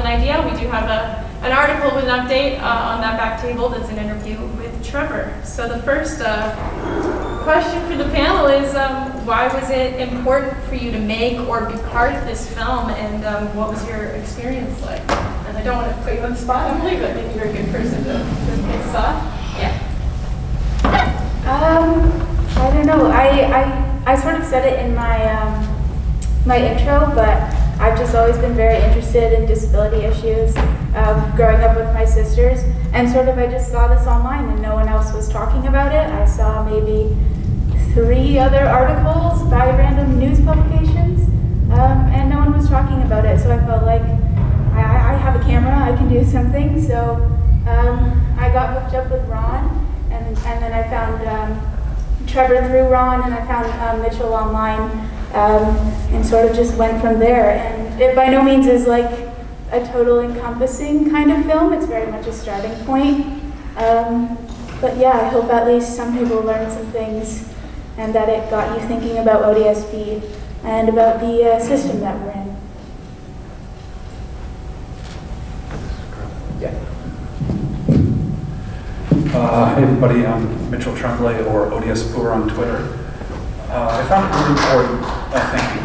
idea, we do have an article with an update on that back table that's an interview with Trevor. So the first question for the panel is, why was it important for you to make or be part of this film, and what was your experience like? And I don't want to put you on the spot, Emily, but maybe you're a good person to kick us off. Yeah. I don't know. I sort of said it in my my intro, but I've just always been very interested in disability issues, growing up with my sisters, and sort of I just saw this online and no one else was talking about it. I saw maybe 3 other articles by random news publications, and no one was talking about it, so I felt like I have a camera, I can do something, so I got hooked up with Ron, and then I found Trevor through Ron, and I found Mitchell online, and sort of just went from there. And it by no means is like a total encompassing kind of film, it's very much a starting point. But yeah, I hope at least some people learned some things and that it got you thinking about ODSP and about the system that we're in. Yeah. Hey everybody, I'm Mitchell Tremblay, or ODS Poor on Twitter. I found it really important. Thank you.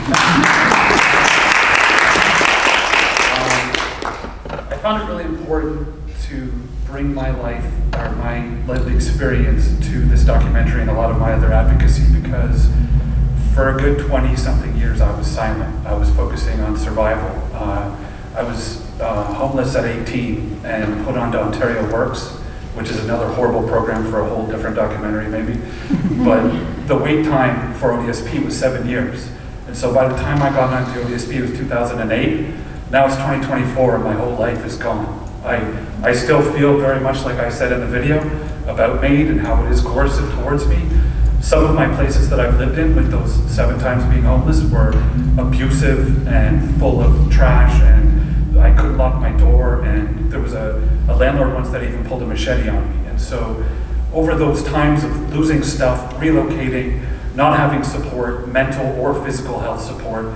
I found it really important to bring my life or my lived experience to this documentary and a lot of my other advocacy, because for a good 20-something years I was silent. I was focusing on survival. I was homeless at 18 and put onto Ontario Works, which is another horrible program for a whole different documentary maybe. But the wait time for ODSP was 7 years. And so by the time I got onto ODSP, it was 2008. Now it's 2024 and my whole life is gone. I still feel very much like I said in the video about MAID and how it is coercive towards me. Some of my places that I've lived in, with those 7 times being homeless, were abusive and full of trash, and I couldn't lock my door, and there was a landlord once that even pulled a machete on me. And so over those times of losing stuff, relocating, not having support, mental or physical health support,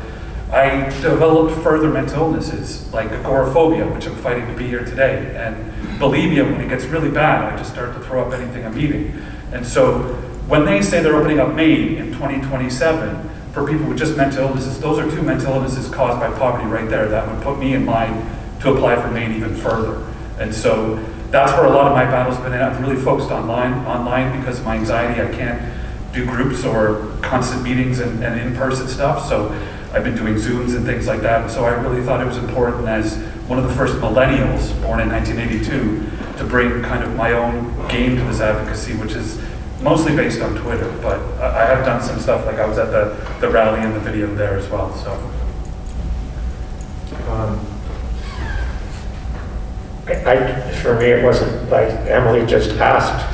I developed further mental illnesses like agoraphobia, which I'm fighting to be here today, and bulimia. When it gets really bad, I just start to throw up anything I'm eating. And so when they say they're opening up MAID in 2027 for people with just mental illnesses, those are 2 mental illnesses caused by poverty right there. That would put me in line to apply for MAID even further. And so that's where a lot of my battle's been in. I've really focused online because of my anxiety. I can't do groups or constant meetings and in-person stuff. So I've been doing Zooms and things like that. And so I really thought it was important, as one of the first millennials born in 1982, to bring kind of my own game to this advocacy, which is mostly based on Twitter. But I have done some stuff, like I was at the rally and the video there as well. So. For me, it wasn't like Emily just asked.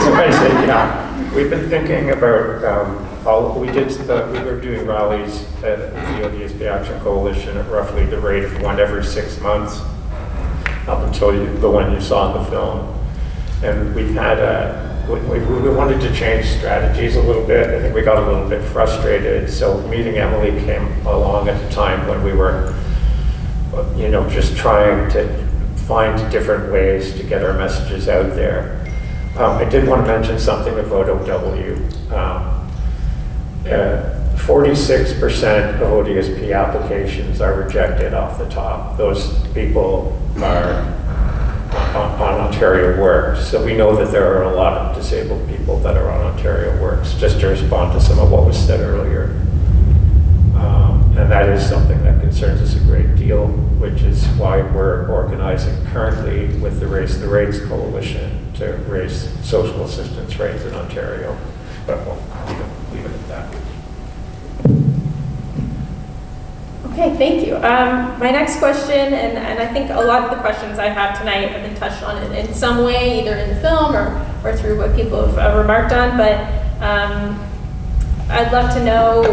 So I said, yeah, we've been thinking about we were doing rallies at the ODSP Action Coalition at roughly the rate of 1 every 6 months, up until the one you saw in the film. And we've had we wanted to change strategies a little bit. I think we got a little bit frustrated. So meeting Emily came along at a time when we were, just trying to find different ways to get our messages out there. I did want to mention something about OW. 46% of ODSP applications are rejected off the top. Those people are on Ontario Works. So we know that there are a lot of disabled people that are on Ontario Works, just to respond to some of what was said earlier. And that is something that concerns us a great deal, which is why we're organizing currently with the Raise the Rates Coalition to raise social assistance rates in Ontario. But we'll leave it at that. Okay, thank you. My next question, and I think a lot of the questions I have tonight have been touched on in some way, either in the film or through what people have remarked on, but I'd love to know,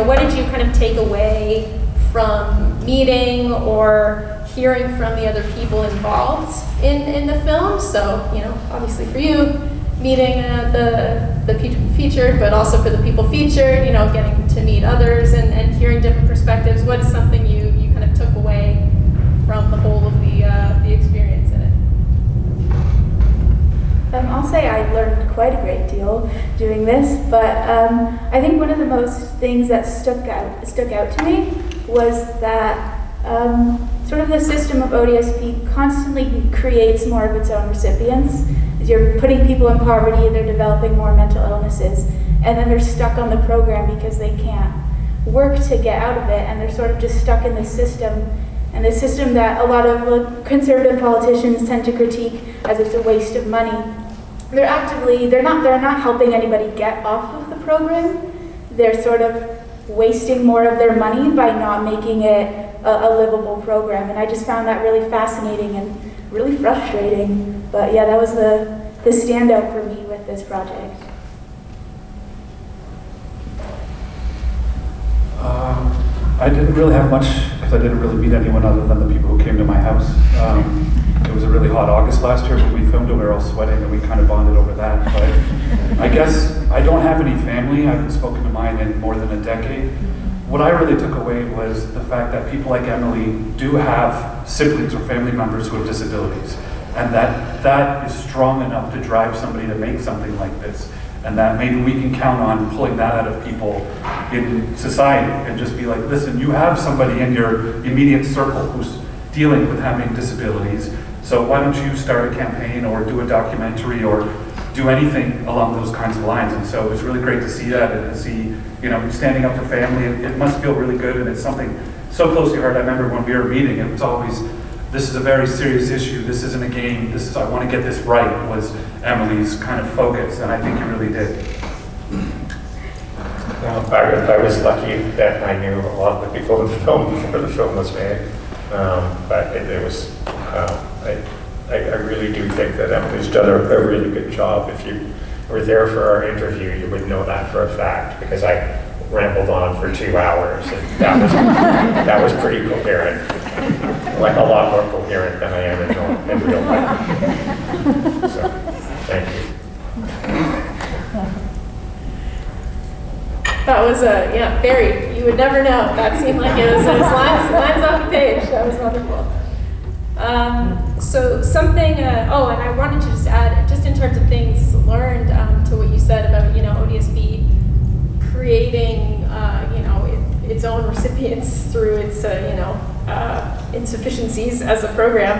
what did you kind of take away from meeting or hearing from the other people involved in the film? So, obviously for you, meeting the people featured, but also for the people featured, getting to meet others and hearing different perspectives. What is something you kind of took away from the this, but I think one of the most things that stuck out to me was that sort of the system of ODSP constantly creates more of its own recipients. You're putting people in poverty, they're developing more mental illnesses, and then they're stuck on the program because they can't work to get out of it, and they're sort of just stuck in this system. And the system that a lot of conservative politicians tend to critique as it's a waste of money. They're not helping anybody get off of the program. They're sort of wasting more of their money by not making it a livable program. And I just found that really fascinating and really frustrating. But yeah, that was the standout for me with this project. I didn't really have much, because I didn't really meet anyone other than the people who came to my house. It was a really hot August last year when we filmed it. We were all sweating and we kind of bonded over that. But I guess I don't have any family. I haven't spoken to mine in more than a decade. What I really took away was the fact that people like Emily do have siblings or family members who have disabilities. And that is strong enough to drive somebody to make something like this. And that maybe we can count on pulling that out of people in society and just be like, listen, you have somebody in your immediate circle who's dealing with having disabilities. So why don't you start a campaign or do a documentary or do anything along those kinds of lines? And so it was really great to see that and to see, standing up for family. It must feel really good, and it's something so close to your heart. I remember when we were meeting, it was always, this is a very serious issue. This isn't a game. I want to get this right, was Emily's kind of focus, and I think you really did. Well, I was lucky that I knew a lot of the people in the film before the film was made, but it was, I really do think that Emily's done a really good job. If you were there for our interview, you would know that for a fact, because I rambled on for 2 hours, and that was pretty coherent, like a lot more coherent than I am in real life. So, thank you. That was very, you would never know. That seemed like it was lines off the page. That was wonderful. So something, and I wanted to just add, just in terms of things learned to what you said about, ODSP creating, its own recipients through its, insufficiencies as a program.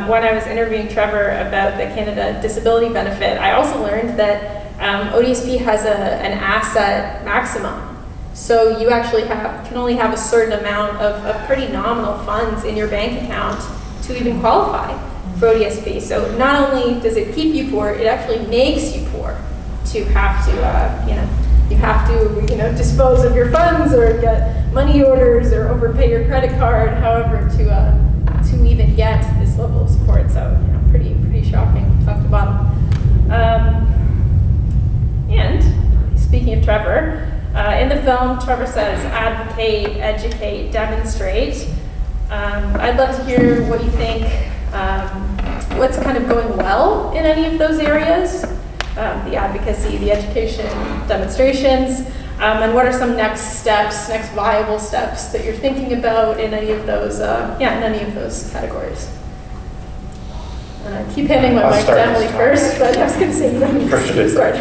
When I was interviewing Trevor about the Canada Disability Benefit, I also learned that ODSP has an asset maximum. So you actually can only have a certain amount of pretty nominal funds in your bank account to even qualify for ODSP. So not only does it keep you poor, it actually makes you poor to have to, you have to, dispose of your funds or get money orders or overpay your credit card, however, to even get this level of support. So, pretty shocking, top to bottom. And speaking of Trevor, in the film, Trevor says, advocate, educate, demonstrate. I'd love to hear what you think, what's kind of going well in any of those areas, the advocacy, the education, demonstrations, and what are some next viable steps that you're thinking about in any of those, categories. And I keep handing my mic to Emily first, but I was going to say you don't need to start.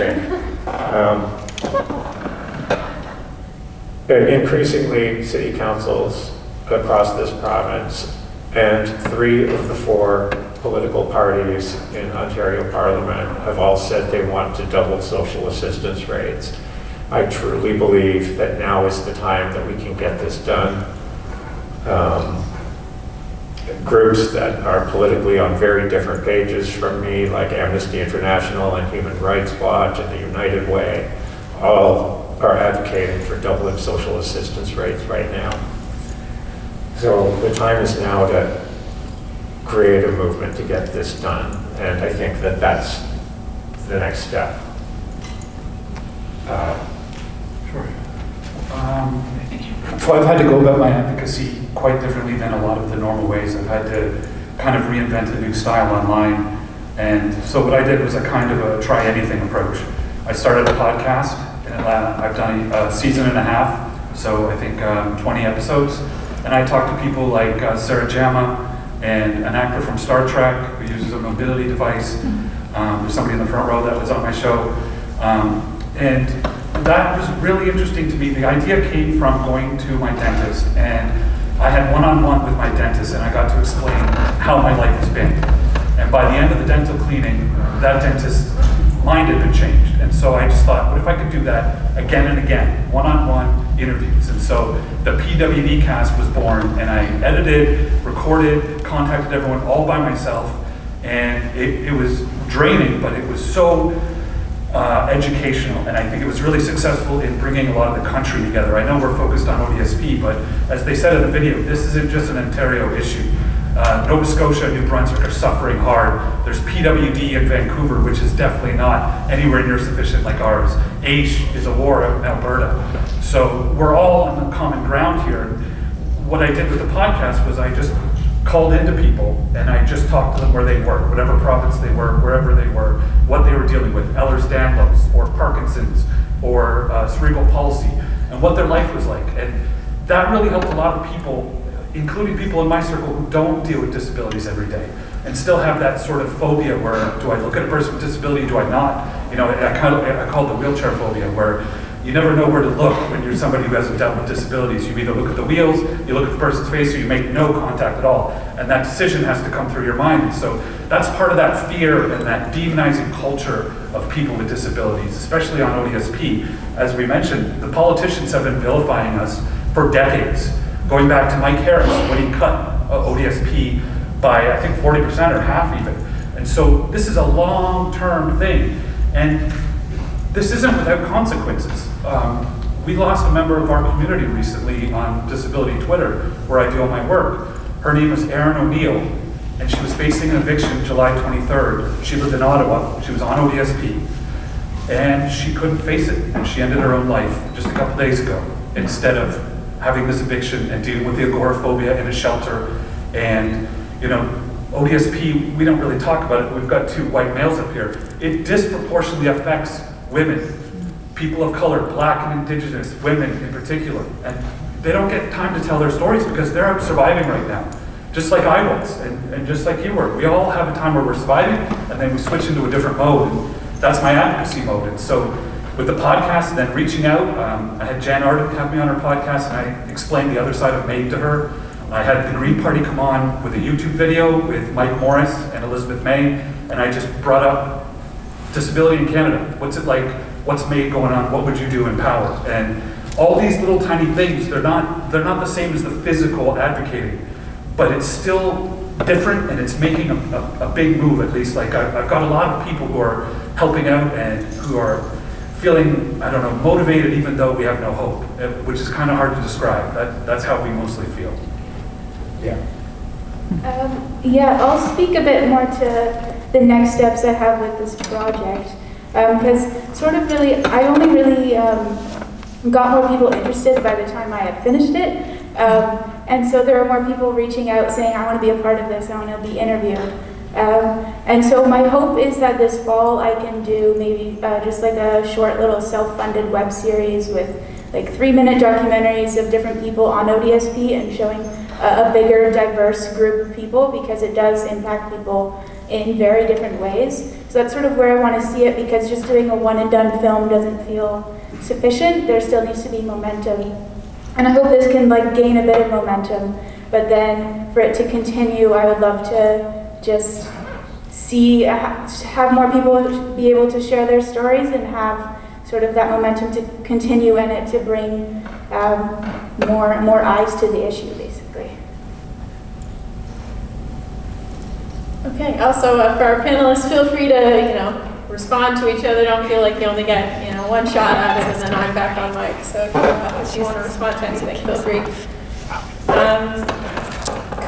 Increasingly, city councils across this province and 3 of the 4 political parties in Ontario Parliament have all said they want to double social assistance rates. I truly believe that now is the time that we can get this done. Groups that are politically on very different pages from me, like Amnesty International and Human Rights Watch and the United Way, all are advocating for doubling social assistance rates right now. So the time is now to create a movement to get this done, and I think that that's the next step. Sure. So I've had to go about my advocacy quite differently than a lot of the normal ways. I've had to kind of reinvent a new style online. And so what I did was a kind of a try anything approach. I started a podcast, and I've done a season and a half, so I think 20 episodes. And I talked to people like Sarah Jama and an actor from Star Trek who uses a mobility device. There's somebody in the front row that was on my show. And that was really interesting to me. The idea came from going to my dentist, and I had one-on-one with my dentist, and I got to explain how my life has been. And by the end of the dental cleaning, that dentist's mind had been changed. And so I just thought, what if I could do that again and again, one-on-one interviews? And so the PWD cast was born, and I edited, recorded, contacted everyone all by myself. And it was draining, but it was so educational, and I think it was really successful in bringing a lot of the country together. I know we're focused on ODSP, but as they said in the video, this isn't just an Ontario issue. Nova Scotia and New Brunswick are suffering hard. There's PWD in Vancouver, which is definitely not anywhere near sufficient like ours. AISH is a war out in Alberta. So we're all on the common ground here. What I did with the podcast was I just called into people and I just talked to them where they were, whatever province they were, wherever they were, what they were dealing with, Ehlers-Danlos or Parkinson's or cerebral palsy, and what their life was like. And that really helped a lot of people, including people in my circle who don't deal with disabilities every day and still have that sort of phobia where, do I look at a person with disability, do I not? You know, I call it the wheelchair phobia, where you never know where to look when you're somebody who hasn't dealt with disabilities. You either look at the wheels, you look at the person's face, or you make no contact at all. And that decision has to come through your mind. And so that's part of that fear and that demonizing culture of people with disabilities, especially on ODSP. As we mentioned, the politicians have been vilifying us for decades, going back to Mike Harris when he cut ODSP by, I think, 40% or half even. And so this is a long-term thing. And this isn't without consequences. We lost a member of our community recently on disability Twitter, where I do all my work. Her name is Erin O'Neill, and she was facing an eviction July 23rd. She lived in Ottawa. She was on ODSP, and she couldn't face it, and she ended her own life just a couple days ago, instead of having this eviction and dealing with the agoraphobia in a shelter. And, you know, ODSP, we don't really talk about it. We've got two white males up here. It disproportionately affects women, people of color, Black and Indigenous women in particular. And they don't get time to tell their stories because they're out surviving right now, just like I was, and just like you were. We all have a time where we're surviving, and then we switch into a different mode. And that's my advocacy mode. And so with the podcast and then reaching out, I had Jan Arden have me on her podcast, and I explained the other side of MAID to her. I had the Green Party come on with a YouTube video with Mike Morris and Elizabeth May, and I just brought up disability in Canada. What's it like? What's MAID going on? What would you do in power? And all these little tiny things, they're not the same as the physical advocating, but it's still different, and it's making a big move. At least, like I've got a lot of people who are helping out and who are feeling, I don't know, motivated even though we have no hope, which is kind of hard to describe. That's how we mostly feel. Yeah. Yeah, I'll speak a bit more to the next steps I have with this project, because sort of really, I only really got more people interested by the time I had finished it, and so there are more people reaching out saying, I want to be a part of this, I want to be interviewed. And so my hope is that this fall I can do maybe just like a short little self-funded web series with like 3-minute documentaries of different people on ODSP and showing a bigger, diverse group of people, because it does impact people in very different ways. So that's sort of where I want to see it, because just doing a one-and-done film doesn't feel sufficient. There still needs to be momentum. And I hope this can like gain a bit of momentum, but then for it to continue, I would love to just see, have more people be able to share their stories and have sort of that momentum to continue in it, to bring more eyes to the issue, basically. Okay, also for our panelists, feel free to, respond to each other. Don't feel like you only get, one shot at it and then I'm back on mic. So if you want to respond to anything, feel free.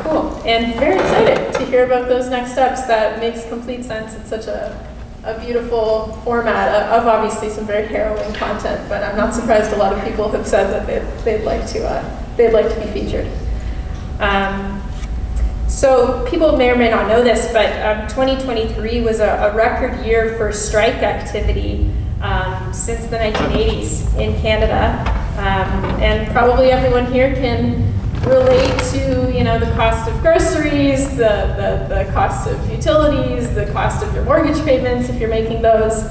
Cool, and very excited to hear about those next steps. That makes complete sense. It's such a beautiful format of obviously some very harrowing content, but I'm not surprised a lot of people have said that they'd like to be featured. So people may or may not know this, but 2023 was a record year for strike activity since the 1980s in Canada, and probably everyone here can relate to the cost of groceries, the cost of utilities, the cost of your mortgage payments if you're making those.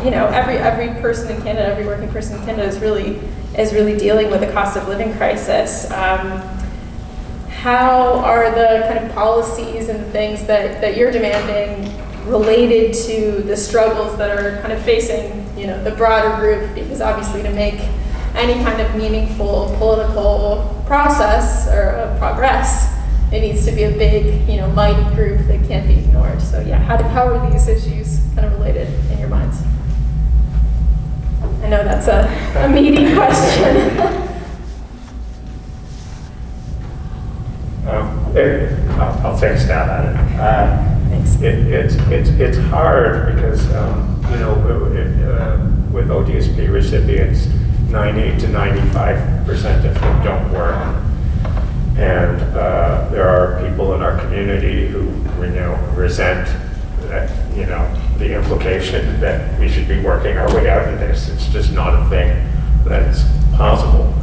every person in Canada, every working person in Canada is really dealing with a cost of living crisis. How are the kind of policies and things that you're demanding related to the struggles that are kind of facing, the broader group? Because obviously to make any kind of meaningful political process or progress, it needs to be a big, mighty group that can't be ignored. So yeah, how are these issues kind of related in your minds? I know that's a meaty question. I'll take a stab at it. Thanks. It's hard because, with ODSP recipients, 90 to 95% of them don't work. And there are people in our community who, resent that, the implication that we should be working our way out of this. It's just not a thing that's possible.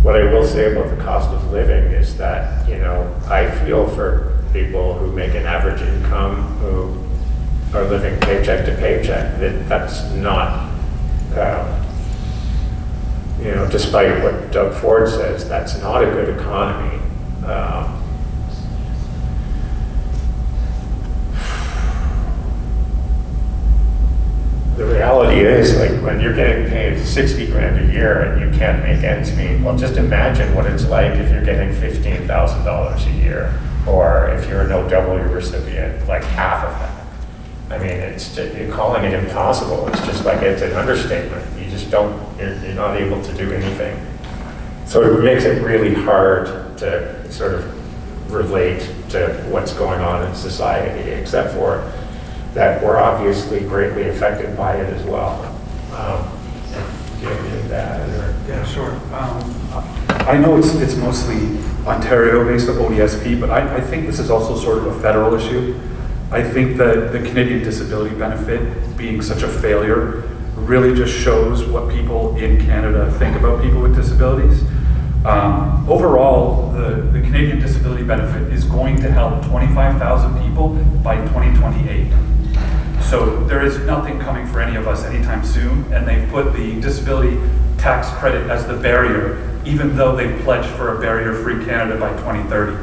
What I will say about the cost of living is that, I feel for people who make an average income, who are living paycheck to paycheck, that's not, despite what Doug Ford says, that's not a good economy. The reality is, like, when you're getting paid 60 grand a year and you can't make ends meet, well, just imagine what it's like if you're getting $15,000 a year, or if you're an OW recipient, like half of that. I mean, you're calling it impossible. It's just like, it's an understatement. You just you're not able to do anything. So it makes it really hard to sort of relate to what's going on in society, except for that we're obviously greatly affected by it as well. Yeah, sure. I know it's mostly Ontario-based, the ODSP, but I think this is also sort of a federal issue. I think that the Canadian disability benefit being such a failure really just shows what people in Canada think about people with disabilities. Overall, the Canadian disability benefit is going to help 25,000 people by 2028. So there is nothing coming for any of us anytime soon, and they've put the disability tax credit as the barrier, even though they pledged for a barrier-free Canada by 2030.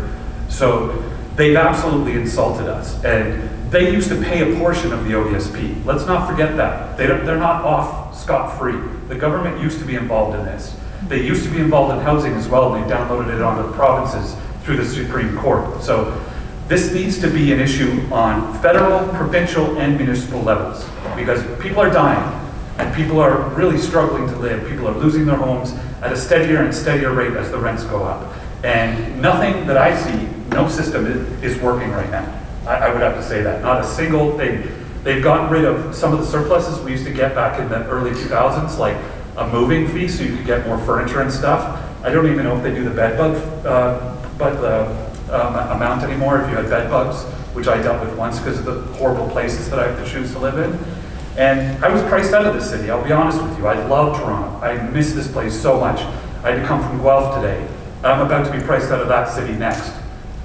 So they've absolutely insulted us, and they used to pay a portion of the ODSP. Let's not forget that. They're not off scot-free. The government used to be involved in this. They used to be involved in housing as well, and they downloaded it onto the provinces through the Supreme Court. So this needs to be an issue on federal, provincial, and municipal levels, because people are dying, and people are really struggling to live. People are losing their homes at a steadier and steadier rate as the rents go up. And nothing that I see, no system is working right now. I would have to say that. Not a single thing. They've gotten rid of some of the surpluses we used to get back in the early 2000s, like a moving fee so you could get more furniture and stuff. I don't even know if they do the bed bug amount anymore if you had bed bugs, which I dealt with once because of the horrible places that I have to choose to live in. And I was priced out of this city, I'll be honest with you. I love Toronto. I miss this place so much. I had to come from Guelph today. I'm about to be priced out of that city next.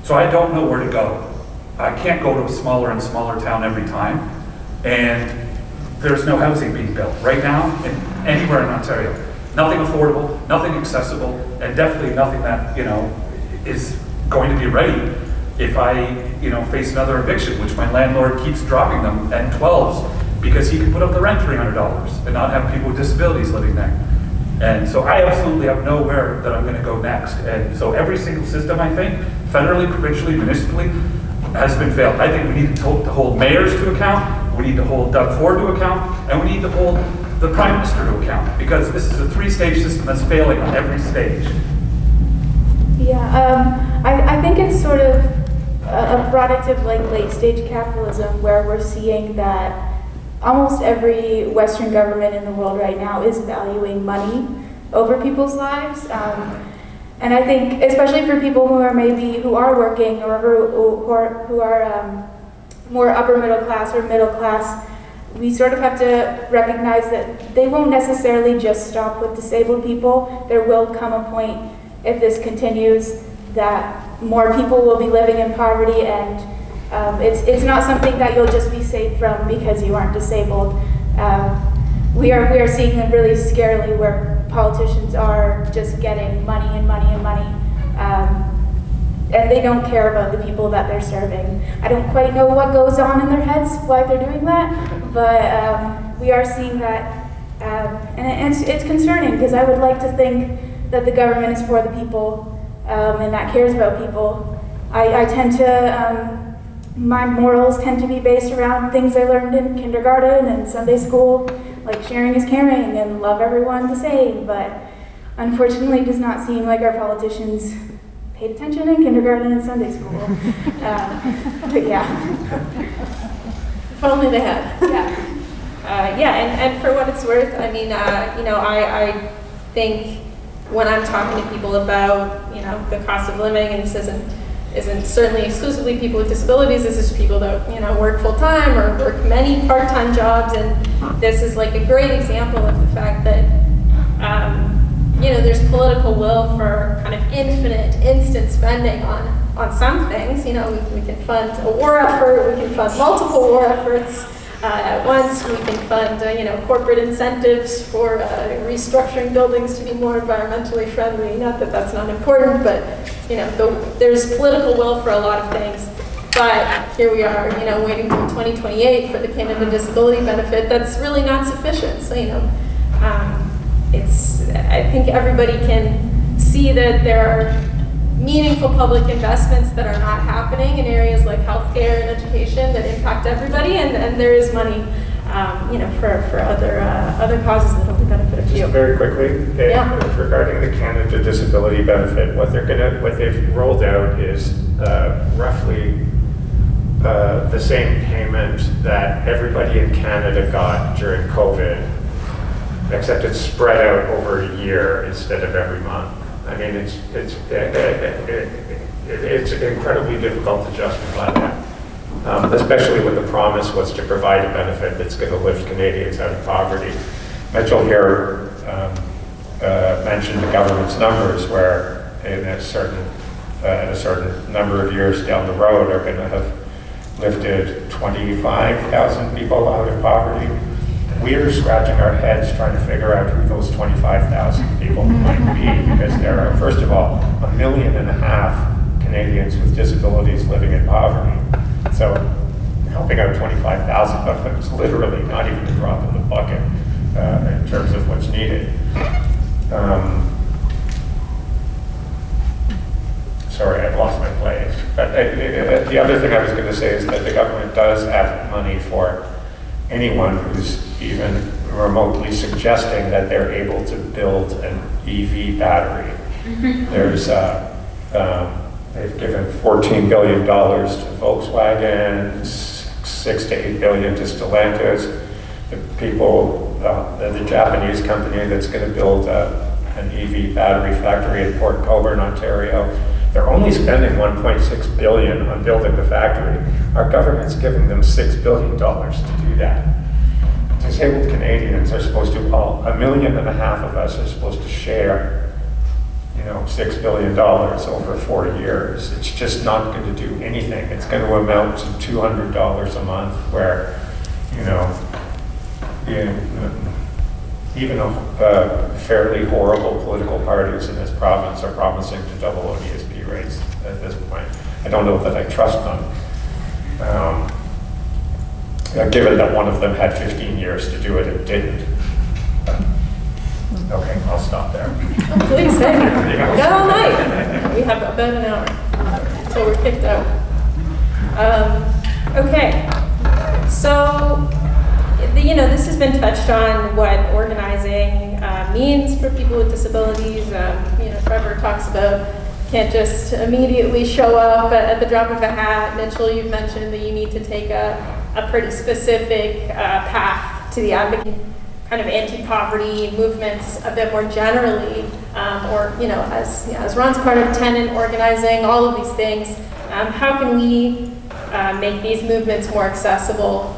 So I don't know where to go. I can't go to a smaller and smaller town every time. And there's no housing being built right now anywhere in Ontario. Nothing affordable, nothing accessible, and definitely nothing that, is going to be ready if I, face another eviction, which my landlord keeps dropping them at 12s because he can put up the rent $300 and not have people with disabilities living there. And so I absolutely have nowhere that I'm going to go next. And so every single system, I think, federally, provincially, municipally, has been failed. I think we need to hold mayors to account, we need to hold Doug Ford to account, and we need to hold the Prime Minister to account, because this is a three-stage system that's failing on every stage. Yeah, I think it's sort of a product of like late-stage capitalism, where we're seeing that almost every Western government in the world right now is valuing money over people's lives. And I think, especially for people who are working, or who are more upper middle class or middle class, we sort of have to recognize that they won't necessarily just stop with disabled people. There will come a point, if this continues, that more people will be living in poverty, and It's not something that you'll just be saved from because you aren't disabled. We are seeing them really scarily where politicians are just getting money and money and money. And they don't care about the people that they're serving. I don't quite know what goes on in their heads, why they're doing that, but we are seeing that, and it's concerning because I would like to think that the government is for the people and that cares about people. I tend to, my morals tend to be based around things I learned in kindergarten and Sunday school, like sharing is caring and love everyone the same, but unfortunately it does not seem like our politicians paid attention in kindergarten and Sunday school. But yeah. If only they had. Yeah. Yeah, and for what it's worth, I mean, I think when I'm talking to people about, the cost of living, and this isn't certainly exclusively people with disabilities, this is people that, work full-time or work many part-time jobs, and this is like a great example of the fact that, there's political will for kind of infinite, instant spending on some things. We can fund a war effort, we can fund multiple war efforts at once, we can fund, corporate incentives for restructuring buildings to be more environmentally friendly. Not that that's not important, but, there's political will for a lot of things. But here we are, waiting until 2028 for the Canada Disability Benefit. That's really not sufficient. So, I think everybody can see that there are meaningful public investments that are not happening in areas like healthcare and education that impact everybody, and there is money, for other causes that only benefit a few. Just very quickly, regarding the Canada Disability Benefit, what they've rolled out is roughly the same payment that everybody in Canada got during COVID, except it's spread out over a year instead of every month. I mean, it's incredibly difficult to justify that, especially when the promise was to provide a benefit that's going to lift Canadians out of poverty. Mitchell here mentioned the government's numbers, where in a certain number of years down the road are going to have lifted 25,000 people out of poverty. We're scratching our heads trying to figure out who those 25,000 people might be, because there are, first of all, 1.5 million Canadians with disabilities living in poverty. So helping out 25,000 of them is literally not even a drop in the bucket in terms of what's needed. Sorry, I've lost my place. But the other thing I was going to say is that the government does have money for anyone who's even remotely suggesting that they're able to build an EV battery. There's, they've given $14 billion to Volkswagen, 6 to 8 billion to Stellantis. The people, the Japanese company that's going to build an EV battery factory in Port Colborne, Ontario, they're only spending $1.6 billion on building the factory. Our government's giving them $6 billion to do that. Disabled Canadians are supposed to, 1.5 million of us are supposed to share, $6 billion over 4 years. It's just not going to do anything. It's going to amount to $200 a month, where, even fairly horrible political parties in this province are promising to double ODSP rates at this point. I don't know that I trust them. Given that one of them had 15 years to do it and didn't. Okay, I'll stop there. Oh, please, hey, we got all night. We have about an hour until we're kicked out. Okay, so, this has been touched on, what organizing means for people with disabilities. Trevor talks about can't just immediately show up at the drop of a hat. Mitchell, you've mentioned that you need to take a pretty specific path to the advocacy, kind of anti-poverty movements a bit more generally, or as Ron's part of tenant organizing, all of these things. How can we make these movements more accessible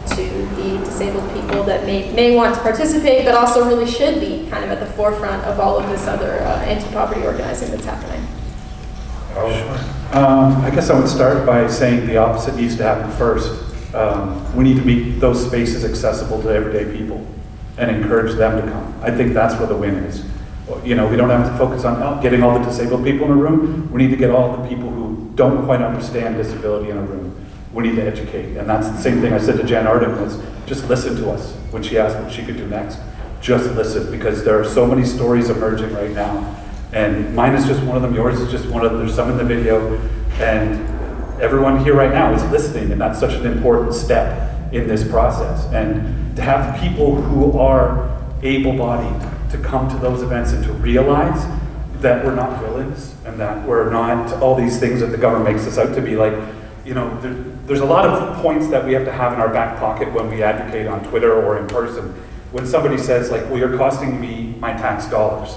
to the disabled people that may want to participate, but also really should be kind of at the forefront of all of this other anti-poverty organizing that's happening? I guess I would start by saying the opposite needs to happen first. We need to make those spaces accessible to everyday people and encourage them to come. I think that's where the win is. You know, we don't have to focus on getting all the disabled people in a room. We need to get all the people who don't quite understand disability in a room. We need to educate. And that's the same thing I said to Jan Arden was, just listen to us when she asked what she could do next. Just listen, because there are so many stories emerging right now. And mine is just one of them, yours is just one of them, there's some in the video. And everyone here right now is listening, and that's such an important step in this process. And to have people who are able-bodied to come to those events and to realize that we're not villains and that we're not all these things that the government makes us out to be. Like, you know, there's a lot of points that we have to have in our back pocket when we advocate on Twitter or in person. When somebody says, like, well, you're costing me my tax dollars.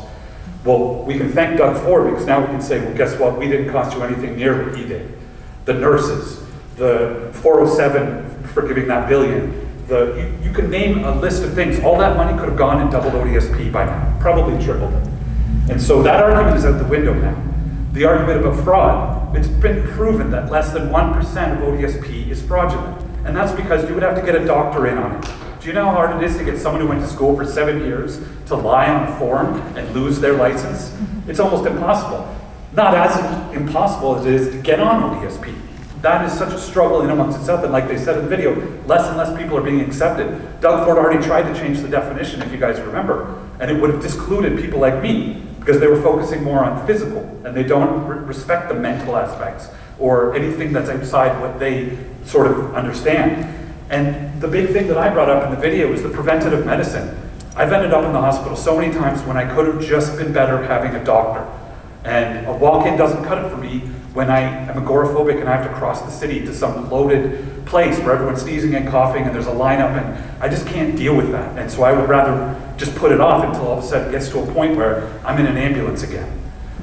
Well, we can thank Doug Ford, because now we can say, well, guess what? We didn't cost you anything near what he did. The nurses, the 407 for giving that billion, you can name a list of things. All that money could have gone and doubled ODSP by now, probably tripled it. And so that argument is out the window now. The argument about fraud, it's been proven that less than 1% of ODSP is fraudulent. And that's because you would have to get a doctor in on it. Do you know how hard it is to get someone who went to school for 7 years to lie on a form and lose their license? It's almost impossible. Not as impossible as it is to get on ODSP. That is such a struggle in amongst itself, and like they said in the video, less and less people are being accepted. Doug Ford already tried to change the definition, if you guys remember, and it would have discluded people like me, because they were focusing more on physical, and they don't respect the mental aspects, or anything that's outside what they sort of understand. And the big thing that I brought up in the video is the preventative medicine. I've ended up in the hospital so many times when I could have just been better having a doctor. And a walk-in doesn't cut it for me when I am agoraphobic and I have to cross the city to some loaded place where everyone's sneezing and coughing and there's a lineup, and I just can't deal with that. And so I would rather just put it off until all of a sudden it gets to a point where I'm in an ambulance again.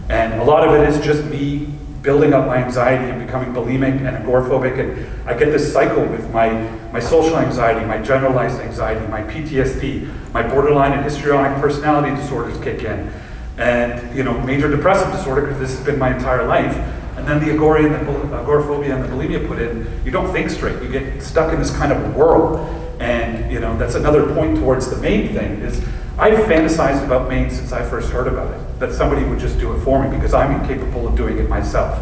And a lot of it is just me building up my anxiety and becoming bulimic and agoraphobic, and I get this cycle with my social anxiety, my generalized anxiety, my PTSD, my borderline and histrionic personality disorders kick in, and major depressive disorder, because this has been my entire life. And then the agoraphobia and the bulimia put in, you don't think straight. You get stuck in this kind of whirl. And that's another point towards the MAID thing, is I've fantasized about MAID since I first heard about it, that somebody would just do it for me, because I'm incapable of doing it myself.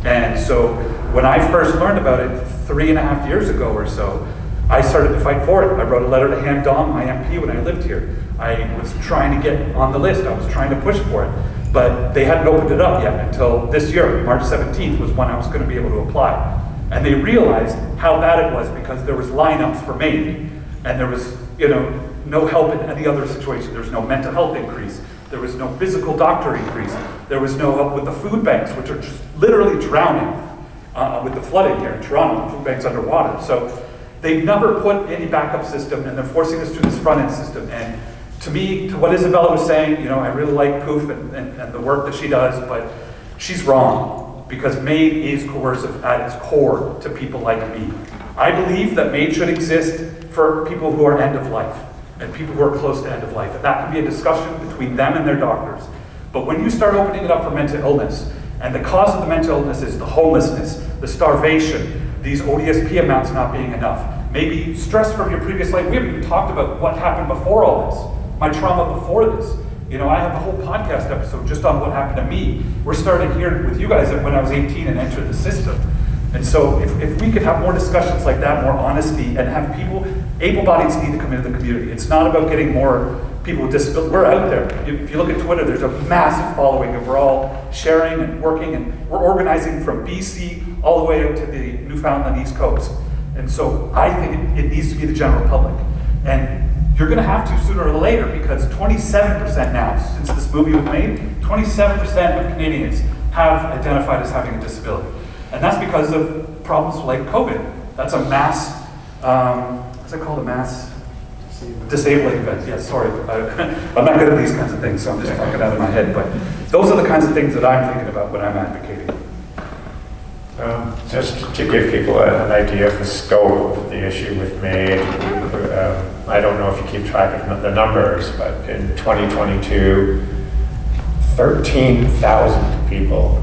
And so when I first learned about it 3.5 years ago or so, I started to fight for it. I wrote a letter to Ham Dong, my MP, when I lived here. I was trying to get on the list. I was trying to push for it. But they hadn't opened it up yet until this year. March 17th was when I was going to be able to apply. And they realized how bad it was, because there was lineups for MAID, and there was no help in any other situation. There was no mental health increase. There was no physical doctor increase. There was no help with the food banks, which are just literally drowning with the flooding here in Toronto. The food banks underwater. So they've never put any backup system, and they're forcing us through this front-end system. And to me, to what Isabella was saying, I really like Poof and the work that she does, but she's wrong, because MAID is coercive at its core to people like me. I believe that MAID should exist for people who are end of life and people who are close to end of life, and that can be a discussion between them and their doctors. But when you start opening it up for mental illness, and the cause of the mental illness is the homelessness, the starvation, these ODSP amounts not being enough, maybe stress from your previous life. We haven't even talked about what happened before all this, my trauma before this. I have a whole podcast episode just on what happened to me. We're starting here with you guys when I was 18 and entered the system. And so if we could have more discussions like that, more honesty, and have people, able-bodieds need to come into the community. It's not about getting more people with disabilities. We're out there. If you look at Twitter, there's a massive following, and we're all sharing and working, and we're organizing from BC all the way out to the Newfoundland East Coast. And so I think it needs to be the general public. And you're going to have to sooner or later, because 27% now, since this movie was made, 27% of Canadians have identified as having a disability. And that's because of problems like COVID. That's a mass, what's it called, a mass disabling event. Yes, sorry. I'm not good at these kinds of things, so I'm just talking out of my head. But those are the kinds of things that I'm thinking about when I'm advocating. Just to give people an idea of the scope of the issue with MAID, I don't know if you keep track of the numbers, but in 2022, 13,000 people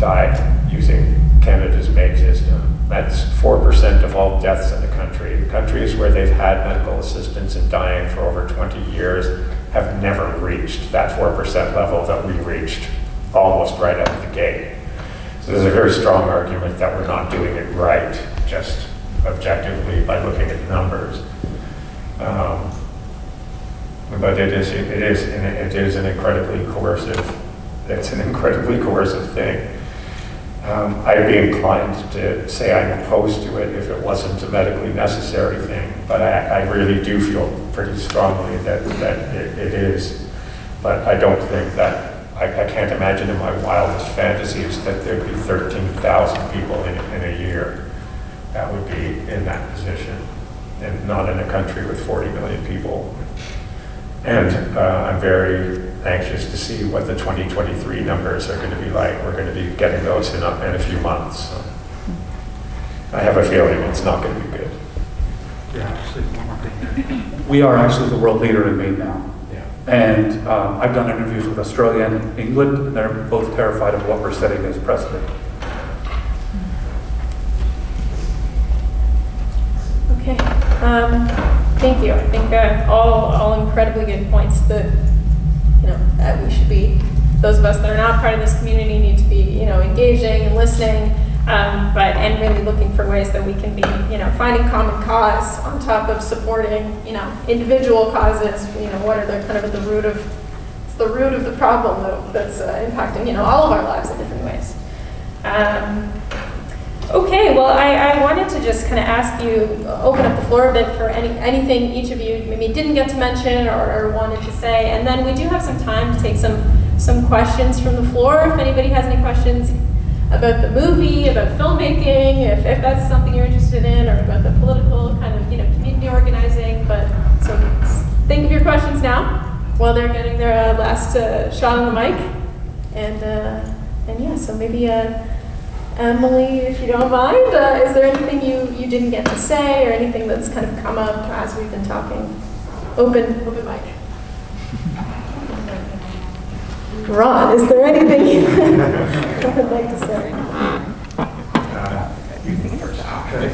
died using Canada's MAID system. That's 4% of all deaths in the country. Countries where they've had medical assistance and dying for over 20 years have never reached that 4% level that we reached almost right out of the gate. So there's a very strong argument that we're not doing it right, just objectively by looking at numbers. But it is an incredibly coercive. It's an incredibly coercive thing. I'd be inclined to say I'm opposed to it if it wasn't a medically necessary thing, but I really do feel pretty strongly that it is. But I don't think that, I can't imagine in my wildest fantasies that there'd be 13,000 people in a year that would be in that position, and not in a country with 40 million people. And I'm very anxious to see what the 2023 numbers are going to be like. We're going to be getting those in a few months. So I have a feeling it's not going to be good. Yeah, actually, one more thing. We are actually the world leader in MAID now. Yeah. And I've done interviews with Australia and England, and they're both terrified of what we're setting as precedent. Okay. Thank you. I think all incredibly good points that that we should be, those of us that are not part of this community need to be engaging and listening, and really looking for ways that we can be finding common cause on top of supporting individual causes. What are the kind of at the root of the problem that's impacting all of our lives in different ways. Okay, well, I wanted to just kind of ask you, open up the floor a bit for anything each of you maybe didn't get to mention or wanted to say, and then we do have some time to take some questions from the floor. If anybody has any questions about the movie, about filmmaking, if that's something you're interested in, or about the political kind of community organizing. But so think of your questions now while they're getting their last shot on the mic, and yeah, so maybe. Emily, if you don't mind, is there anything you didn't get to say or anything that's kind of come up as we've been talking? Open mic. Ron, is there anything you would like to say? You can first. Okay.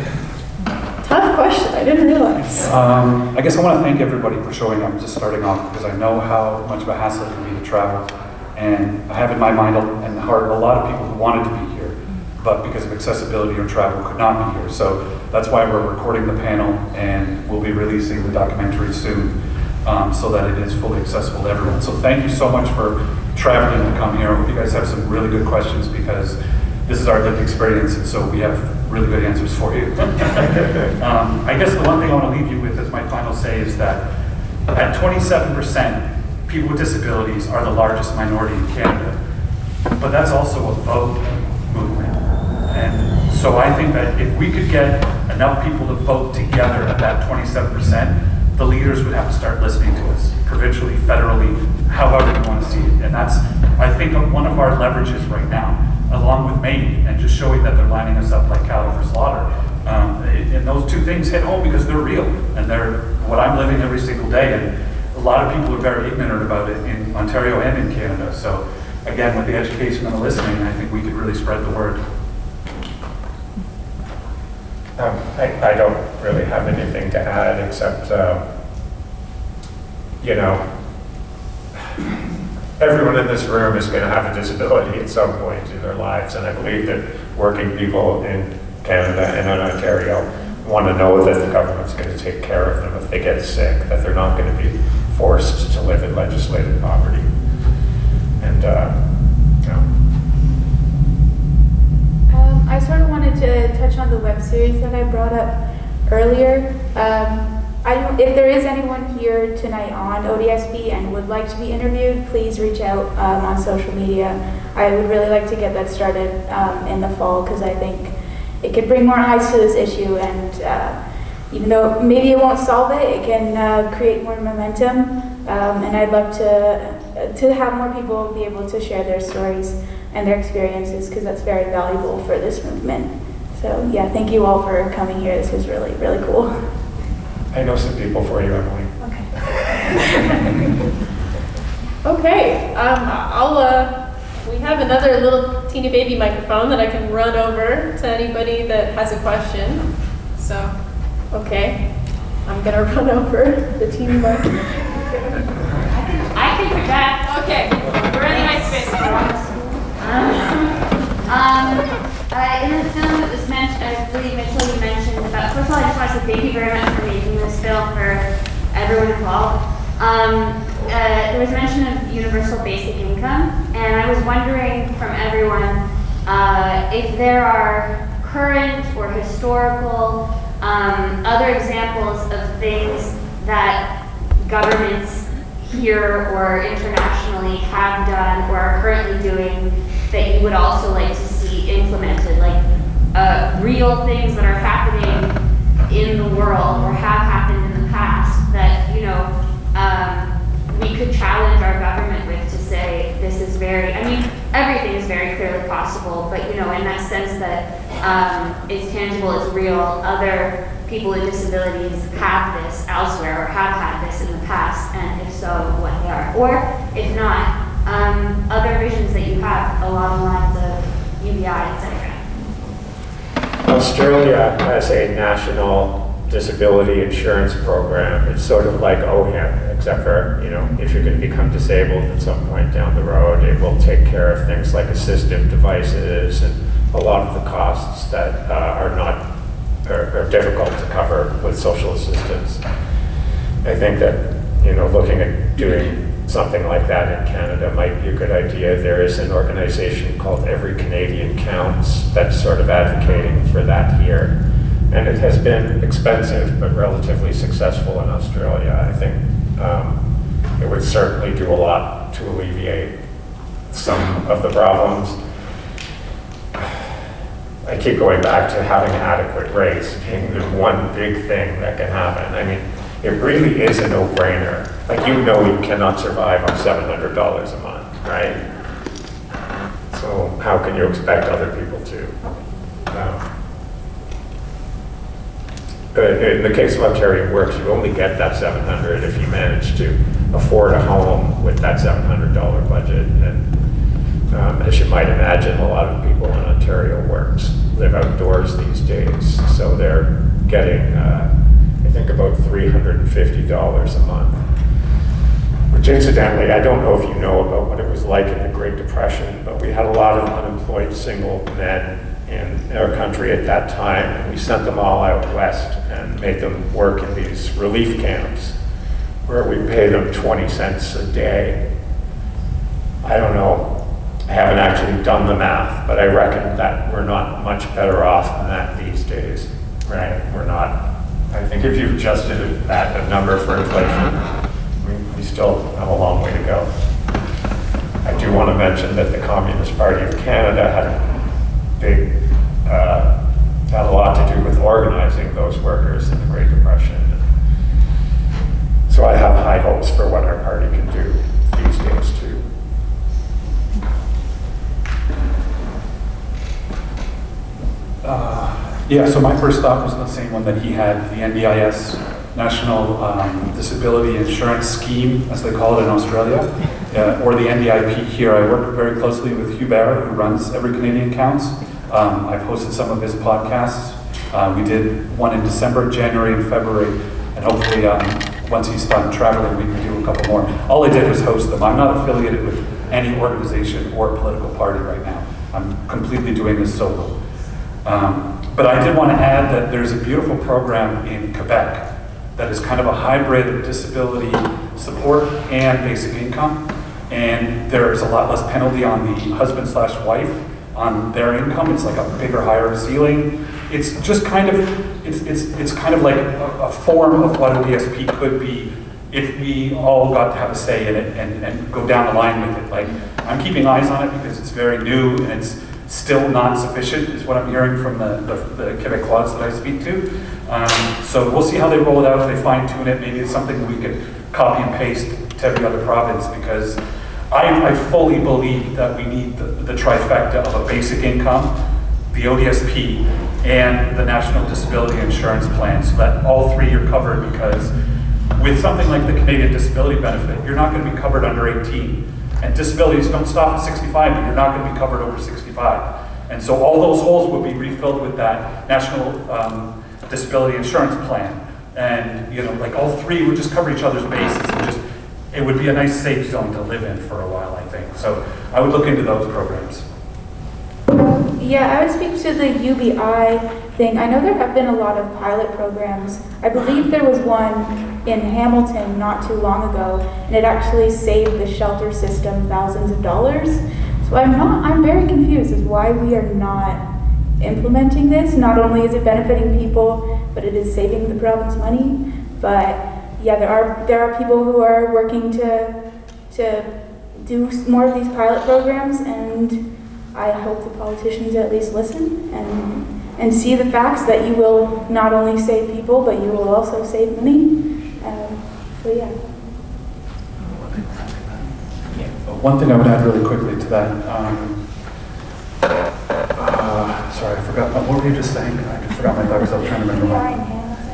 Tough question, I didn't realize. I guess I want to thank everybody for showing up, just starting off, because I know how much of a hassle it can be to travel. And I have in my mind and heart a lot of people who wanted to be here, but because of accessibility or travel could not be here. So that's why we're recording the panel, and we'll be releasing the documentary soon, so that it is fully accessible to everyone. So thank you so much for traveling to come here. I hope you guys have some really good questions, because this is our lived experience, and so we have really good answers for you. I guess the one thing I want to leave you with as my final say is that at 27%, people with disabilities are the largest minority in Canada, but that's also a vote movement. And so I think that if we could get enough people to vote together at that 27%, the leaders would have to start listening to us, provincially, federally, however you want to see it. And that's, I think, one of our leverages right now, along with MAID, and just showing that they're lining us up like cattle for slaughter. And those two things hit home because they're real, and they're what I'm living every single day. And a lot of people are very ignorant about it in Ontario and in Canada. So again, with the education and the listening, I think we could really spread the word. I don't really have anything to add except, everyone in this room is going to have a disability at some point in their lives, and I believe that working people in Canada and in Ontario want to know that the government's going to take care of them if they get sick, that they're not going to be forced to live in legislated poverty. And, I sort of wanted to touch on the web series that I brought up earlier. If there is anyone here tonight on ODSP and would like to be interviewed, please reach out on social media. I would really like to get that started in the fall, because I think it could bring more eyes to this issue, and even though maybe it won't solve it, it can create more momentum, and I'd love to have more people be able to share their stories and their experiences, because that's very valuable for this movement. So yeah, thank you all for coming here. This was really, really cool. I know some people for you, Emily. Okay. Okay, I'll we have another little teeny baby microphone that I can run over to anybody that has a question. So, okay, I'm gonna run over the teeny microphone. I can project. Okay, we're in the nice space. In the film, it was mentioned, I believe Mitchell, you mentioned about, first of all, I just want to say thank you very much for making this film for everyone involved. There was mention of universal basic income, and I was wondering from everyone if there are current or historical other examples of things that governments here or internationally have done or are currently doing that you would also like to see implemented, like real things that are happening in the world or have happened in the past that, you know, we could challenge our government with to say this is very, I mean, everything is very clearly possible, but, you know, in that sense that it's tangible, it's real, other people with disabilities have this elsewhere or have had this in the past, and if so, what they are. Or, if not, other visions that you have along the lines of UBI, etc. Australia has a national disability insurance program. It's sort of like OHIM, except for, you know, if you're going to become disabled at some point down the road, it will take care of things like assistive devices and a lot of the costs that are difficult to cover with social assistance. I think that, you know, looking at doing something like that in Canada might be a good idea. There is an organization called Every Canadian Counts that's sort of advocating for that here. And it has been expensive, but relatively successful in Australia. I think it would certainly do a lot to alleviate some of the problems. I keep going back to having adequate rates being the one big thing that can happen. I mean, it really is a no-brainer. Like, you know you cannot survive on $700 a month, right? So how can you expect other people to? In the case of Ontario Works, you only get that $700 if you manage to afford a home with that $700 budget. And as you might imagine, a lot of people in Ontario Works live outdoors these days. So they're getting, I think, about $350 a month. Which incidentally, I don't know if you know about what it was like in the Great Depression, but we had a lot of unemployed single men in our country at that time, and we sent them all out west and made them work in these relief camps where we pay them 20 cents a day. I don't know, I haven't actually done the math, but I reckon that we're not much better off than that these days, right? We're not. I think if you've adjusted that a number for inflation, we still have a long way to go. I do want to mention that the Communist Party of Canada had a lot to do with organizing those workers in the Great Depression. So I have high hopes for what our party can do these days too. Yeah, so my first thought was the same one that he had, the NDIS, National Disability Insurance Scheme, as they call it in Australia, or the NDIP here. I work very closely with Hugh Barrett, who runs Every Canadian Counts. I've hosted some of his podcasts. We did one in December, January, and February, and hopefully once he's done traveling, we can do a couple more. All I did was host them. I'm not affiliated with any organization or political party right now. I'm completely doing this solo. But I did want to add that there's a beautiful program in Quebec that is kind of a hybrid of disability support and basic income. And there's a lot less penalty on the husband/wife on their income. It's like a bigger, higher ceiling. It's just kind of, it's kind of like a form of what ODSP could be if we all got to have a say in it and go down the line with it. Like, I'm keeping eyes on it because it's very new and it's still not sufficient, is what I'm hearing from the Quebecois that I speak to. So we'll see how they roll it out, if they fine tune it. Maybe it's something we could copy and paste to every other province, because I fully believe that we need the trifecta of a basic income, the ODSP, and the National Disability Insurance Plan, so that all three are covered. Because with something like the Canadian Disability Benefit, you're not going to be covered under 18. And disabilities don't stop at 65, but you're not going to be covered over 65. And so all those holes will be refilled with that National Disability Insurance Plan. And, you know, like all three would just cover each other's bases and just, it would be a nice safe zone to live in for a while, I think. So I would look into those programs. Yeah, I would speak to the UBI thing. I know there have been a lot of pilot programs. I believe there was one in Hamilton not too long ago, and it actually saved the shelter system thousands of dollars. So I'm very confused as why we are not implementing this. Not only is it benefiting people, but it is saving the province money. But yeah, there are people who are working to do more of these pilot programs, and I hope the politicians at least listen and see the facts that you will not only save people, but you will also save money. So yeah. One thing I would add really quickly to that, sorry, I forgot, what were you just saying? I just forgot my thought because I was trying to remember mine.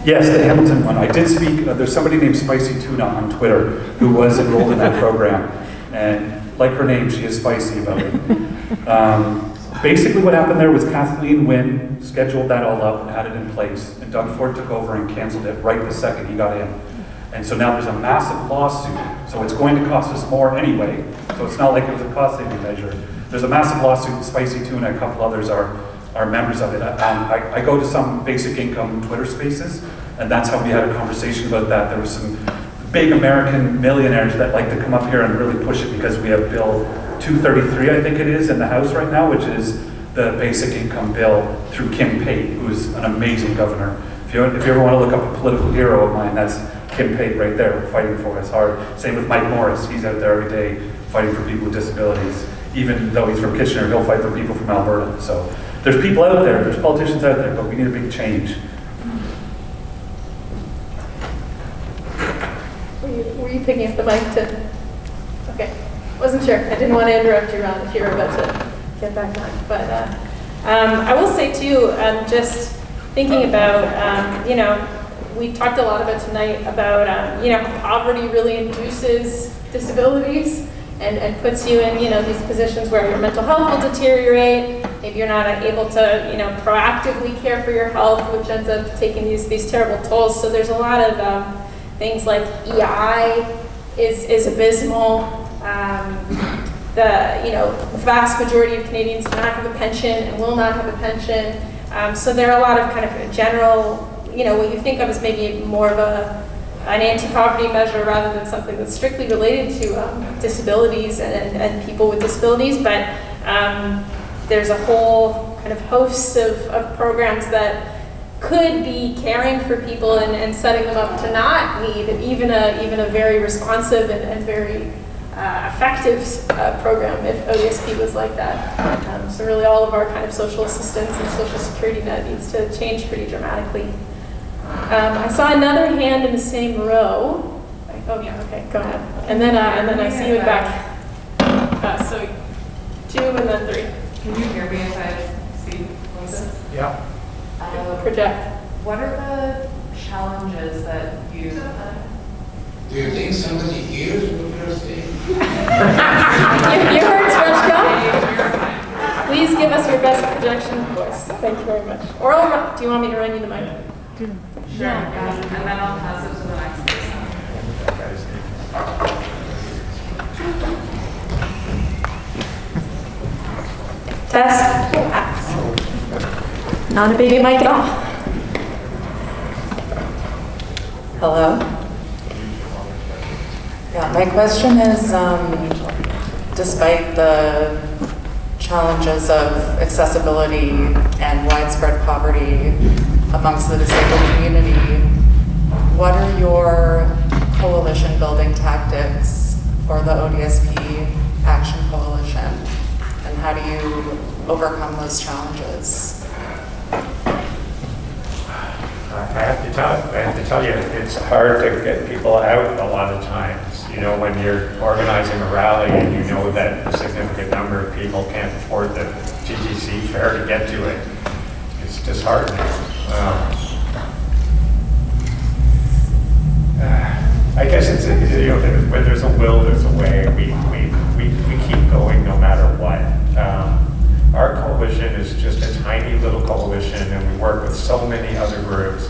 Yes, the Hamilton one. I did speak, there's somebody named Spicy Tuna on Twitter who was enrolled in that program. And like her name, she is spicy about it. Basically what happened there was Kathleen Wynne scheduled that all up and had it in place. And Doug Ford took over and canceled it right the second he got in. And so now there's a massive lawsuit. So it's going to cost us more anyway. So it's not like it was a cost saving measure. There's a massive lawsuit. Spicy Tuna and a couple others are members of it. I go to some basic income Twitter spaces, and that's how we had a conversation about that. There was some big American millionaires that like to come up here and really push it because we have Bill 233, I think it is, in the House right now, which is the basic income bill through Kim Pate, who's an amazing governor. If you ever want to look up a political hero of mine, that's Kim Pate right there, fighting for us hard. Same with Mike Morris. He's out there every day fighting for people with disabilities. Even though he's from Kitchener, he'll fight for people from Alberta. So there's people out there, there's politicians out there, but we need a big change. Were you picking up the mic to? Okay, wasn't sure. I didn't want to interrupt you, Ron, if you were about to get back on. But I will say too, just thinking about, you know, we talked a lot about tonight about, you know, poverty really induces disabilities and puts you in, you know, these positions where your mental health will deteriorate. Maybe you're not able to, you know, proactively care for your health, which ends up taking these terrible tolls. So there's a lot of things like EI is abysmal. The, you know, vast majority of Canadians do not have a pension and will not have a pension. So there are a lot of kind of general, you know, what you think of as maybe more of an anti-poverty measure rather than something that's strictly related to disabilities and people with disabilities. But there's a whole kind of host of programs that could be caring for people and setting them up to not need even a very responsive and very effective program if ODSP was like that. So really all of our kind of social assistance and social security net needs to change pretty dramatically. I saw another hand in the same row. Oh yeah, okay, go ahead. And then I see you back. So 2 and then 3. Can you hear me if I speak like this? Yeah. Project. What are the challenges that you... Do you think somebody hears what you're saying? You heard Swechko? Please give us your best projection voice. Thank you very much. Or do you want me to run you the mic? Sure, and then I'll pass it to the next person. Test. Not a baby mic at all. Hello? Yeah, my question is, despite the challenges of accessibility and widespread poverty amongst the disabled community, what are your coalition building tactics for the ODSP Action Coalition? And how do you overcome those challenges? I have to tell you, it's hard to get people out a lot of times. You know, when you're organizing a rally and you know that a significant number of people can't afford the TTC fare to get to it, it's disheartening. I guess it's, you know, when there's a will, there's a way. We so many other groups.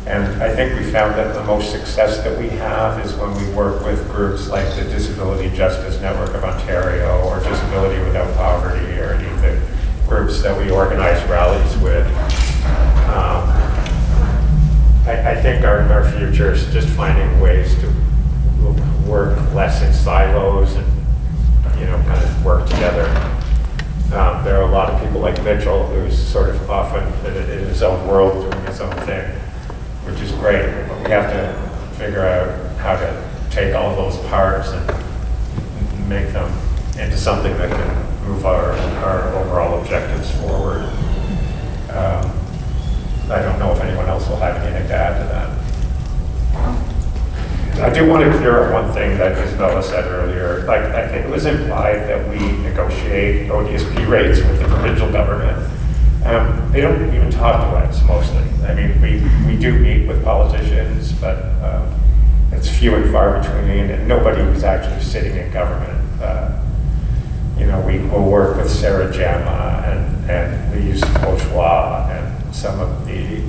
And I think we found that the most success that we have is when we work with groups like the Disability Justice Network of Ontario or Disability Without Poverty or any of the groups that we organize rallies with. I think our future is just finding ways to work less in silos and, kind of work together. There are a lot of people like Mitchell who's sort of often in his own world doing his own thing, which is great. But we have to figure out how to take all those parts and make them into something that can move our overall objectives forward. I don't know if anyone else will have anything to add to that. I do want to clear up one thing that Isabella said earlier. I think it was implied that we negotiate ODSP rates with the provincial government. They don't even talk to us mostly. I mean, we do meet with politicians, but it's few and far between, and nobody who's actually sitting in government. We will work with Sarah Jama and Lise Bourgeois and some of the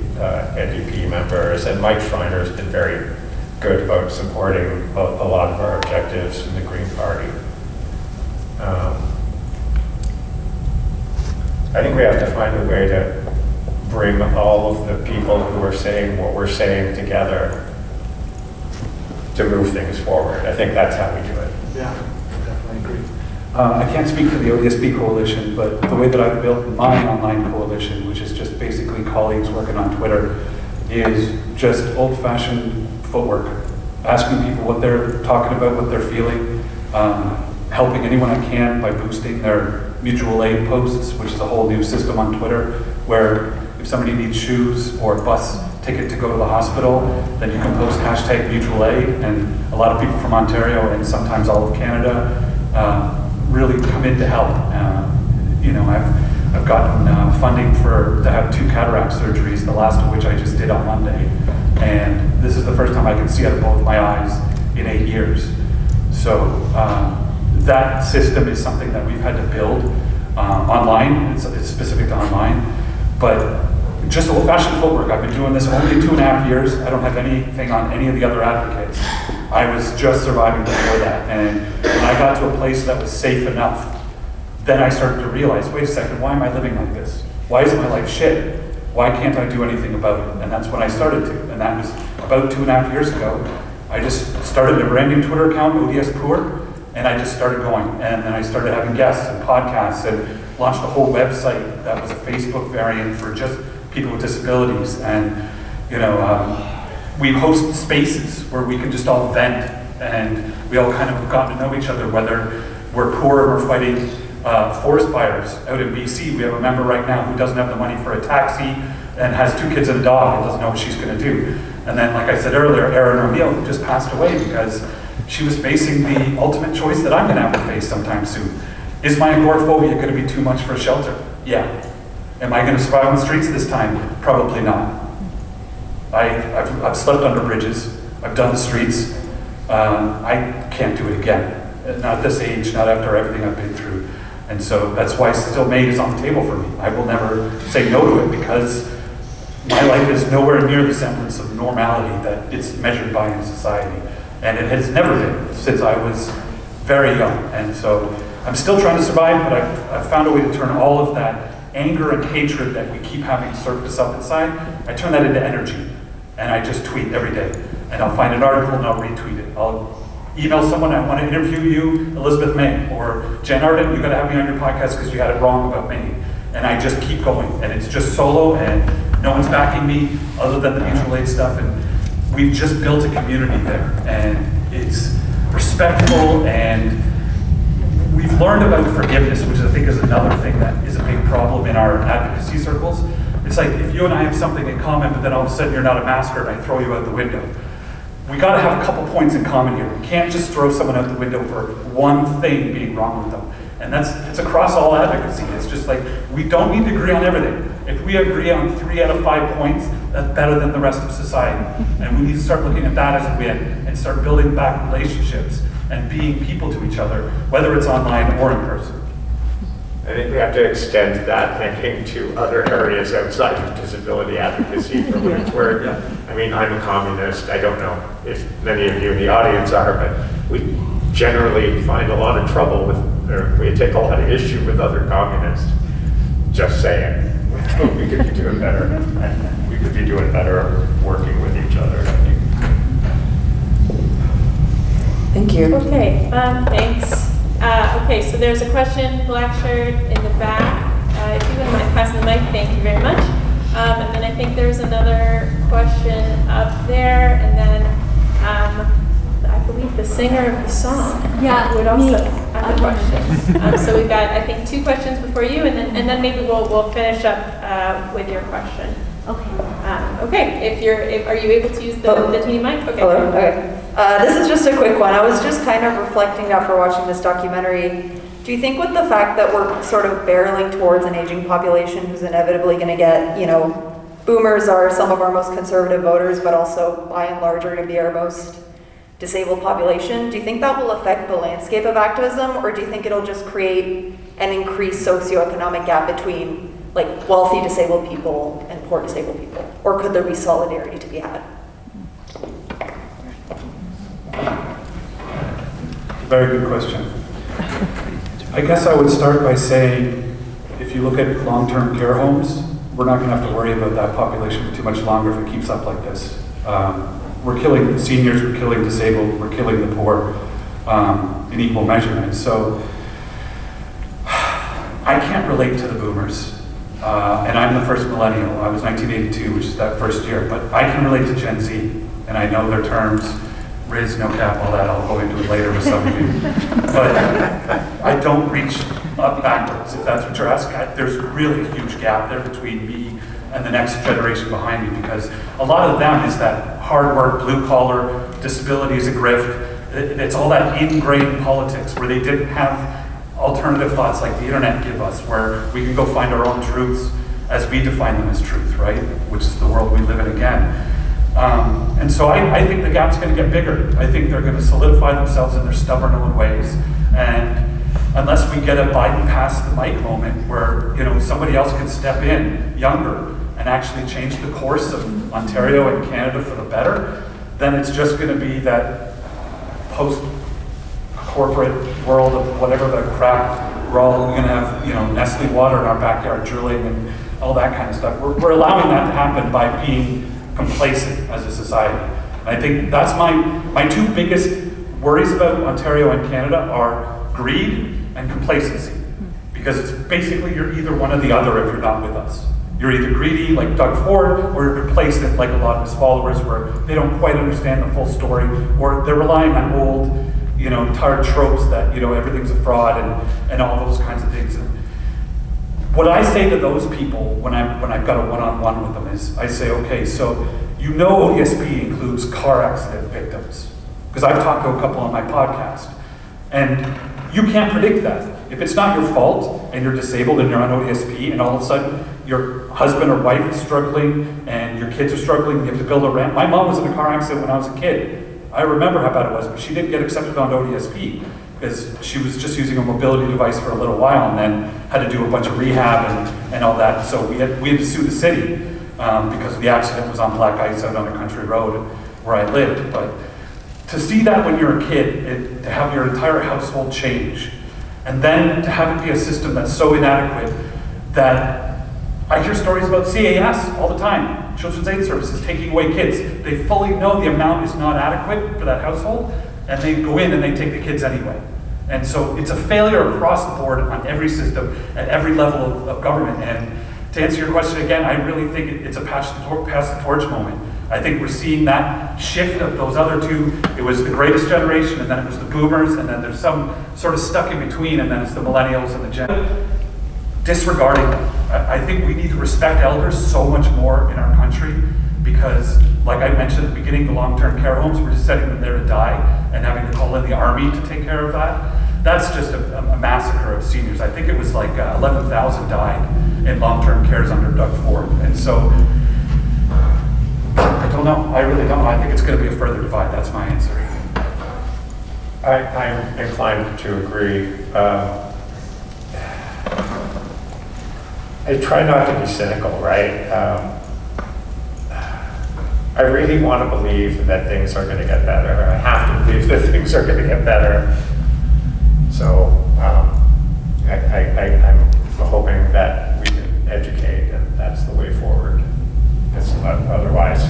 NDP members, and Mike Schreiner has been very good about supporting a lot of our objectives in the Green Party. I think we have to find a way to bring all of the people who are saying what we're saying together to move things forward. I think that's how we do it. Yeah, I definitely agree. I can't speak for the ODSP coalition, but the way that I've built my online coalition, which is just basically colleagues working on Twitter, is just old-fashioned footwork, asking people what they're talking about, what they're feeling, helping anyone I can by boosting their mutual aid posts, which is a whole new system on Twitter, where if somebody needs shoes or a bus ticket to go to the hospital, then you can post hashtag mutual aid, and a lot of people from Ontario and sometimes all of Canada really come in to help. I've gotten funding to have 2 cataract surgeries, the last of which I just did on Monday, and this is the first time I can see out of both my eyes in 8 years. So that system is something that we've had to build online. It's specific to online, but just old-fashioned footwork. I've been doing this only 2.5 years. I don't have anything on any of the other advocates. I was just surviving before that, and when I got to a place that was safe enough, then I started to realize, wait a second, why am I living like this? Why is my life shit? Why can't I do anything about it? And that's when I started to, and that was about 2.5 years ago. I just started a brand new Twitter account, ODS Poor, and I just started going. And then I started having guests and podcasts and launched a whole website that was a Facebook variant for just people with disabilities. And, we host spaces where we can just all vent, and we all kind of have gotten to know each other, whether we're poor and we're fighting forest fires out in BC. We have a member right now who doesn't have the money for a taxi and has 2 kids and a dog and doesn't know what she's going to do. And then, like I said earlier, Erin O'Neill, who just passed away because she was facing the ultimate choice that I'm going to have to face sometime soon. Is my agoraphobia going to be too much for a shelter? Yeah. Am I going to survive on the streets this time? Probably not. I've slept under bridges. I've done the streets. I can't do it again. Not at this age, not after everything I've been through. And so that's why Still Made is on the table for me. I will never say no to it because my life is nowhere near the semblance of normality that it's measured by in society. And it has never been since I was very young. And so I'm still trying to survive, but I've found a way to turn all of that anger and hatred that we keep having surface up inside, I turn that into energy. And I just tweet every day. And I'll find an article and I'll retweet it. I'll email someone, I want to interview you, Elizabeth May, or Jen Arden, you got to have me on your podcast because you had it wrong about me. And I just keep going. And it's just solo, and no one's backing me other than the mutual aid stuff. And we've just built a community there. And it's respectful, and we've learned about forgiveness, which I think is another thing that is a big problem in our advocacy circles. It's like if you and I have something in common, but then all of a sudden you're not a masker and I throw you out the window. We got to have a couple points in common here. We can't just throw someone out the window for one thing being wrong with them. And it's across all advocacy. It's just like, we don't need to agree on everything. If we agree on 3 out of 5 points, that's better than the rest of society. And we need to start looking at that as a win and start building back relationships and being people to each other, whether it's online or in person. I think we have to extend that thinking to other areas outside of disability advocacy for what it's worth. I mean, I'm a communist. I don't know if many of you in the audience are, but we generally find a lot of trouble with, or we take a lot of issue with other communists. Just saying. We could be doing better. We could be doing better working with each other, I think. Thank you. Okay, thanks. Okay, so there's a question, black shirt in the back. If you wouldn't mind passing the mic, thank you very much. And then I think there's another question up there, and then I believe the singer of the song would also have a question. So we've got, I think, 2 questions before you, and then maybe we'll finish up with your question. Okay. Okay, are you able to use the teeny mic? Okay. Hello, okay. This is just a quick one. I was just kind of reflecting after watching this documentary. Do you think with the fact that we're sort of barreling towards an aging population who's inevitably going to get, boomers are some of our most conservative voters, but also by and large are going to be our most disabled population, do you think that will affect the landscape of activism, or do you think it'll just create an increased socioeconomic gap between like wealthy disabled people and poor disabled people? Or could there be solidarity to be had? Very good question. I guess I would start by saying, if you look at long-term care homes, we're not going to have to worry about that population too much longer if it keeps up like this. We're killing seniors, we're killing disabled, we're killing the poor in equal measurement. So I can't relate to the boomers. And I'm the first millennial. I was 1982, which is that first year. But I can relate to Gen Z, and I know their terms, Riz, no cap, all that. I'll go into it later with some of you. But I don't reach up backwards, if that's what you're asking. There's really a huge gap there between me and the next generation behind me, because a lot of them is that hard work, blue collar, disability is a grift. It's all that ingrained politics where they didn't have alternative thoughts like the internet give us, where we can go find our own truths as we define them as truth, right? Which is the world we live in again. And so I think the gap's going to get bigger. I think they're going to solidify themselves in their stubborn old ways. And unless we get a Biden pass the mic moment where somebody else can step in younger and actually change the course of Ontario and Canada for the better, then it's just going to be that post-corporate world of whatever the crap. We're all going to have Nestle water in our backyard drooling and all that kind of stuff. We're allowing that to happen by being complacent as a society. And I think that's my 2 biggest worries about Ontario and Canada are greed and complacency. Because it's basically you're either one or the other if you're not with us. You're either greedy like Doug Ford, or you're complacent like a lot of his followers where they don't quite understand the full story, or they're relying on old, tired tropes that, everything's a fraud and all those kinds of things. And what I say to those people when I've got a one-on-one with them is, I say, okay, so ODSP includes car accident victims, because I've talked to a couple on my podcast, and you can't predict that. If it's not your fault and you're disabled and you're on ODSP and all of a sudden your husband or wife is struggling and your kids are struggling and you have to build a ramp. My mom was in a car accident when I was a kid. I remember how bad it was, but she didn't get accepted on ODSP because she was just using a mobility device for a little while and then had to do a bunch of rehab and all that. So we had to sue the city because the accident was on black ice out on a country road where I lived. But to see that when you're a kid, to have your entire household change, and then to have it be a system that's so inadequate that I hear stories about CAS all the time, Children's Aid Services taking away kids. They fully know the amount is not adequate for that household, and they go in and they take the kids anyway. And so it's a failure across the board on every system, at every level of government. And to answer your question again, I really think it's a pass the torch moment. I think we're seeing that shift of those other 2. It was the greatest generation, and then it was the boomers, and then there's some sort of stuck in between, and then it's the millennials and the Gen. Disregarding them. I think we need to respect elders so much more in our country because, like I mentioned at the beginning, the long-term care homes, we're just setting them there to die and having to call in the army to take care of that. That's just a massacre of seniors. I think it was like 11,000 died in long-term cares under Doug Ford. And so, I don't know. I really don't. I think it's going to be a further divide. That's my answer. I'm inclined to agree. I try not to be cynical, right? I really want to believe that things are going to get better. I have to believe that things are going to get better. So I'm hoping that we can educate, and that's the way forward. Otherwise,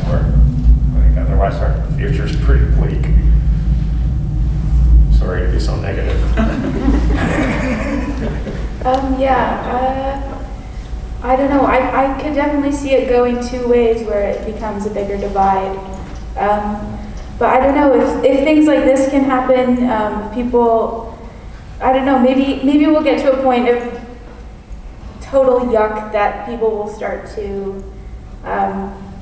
our future's pretty bleak. Sorry to be so negative. I don't know. I could definitely see it going two ways where it becomes a bigger divide. But I don't know if things like this can happen. People, I don't know. Maybe we'll get to a point of total yuck that people will start to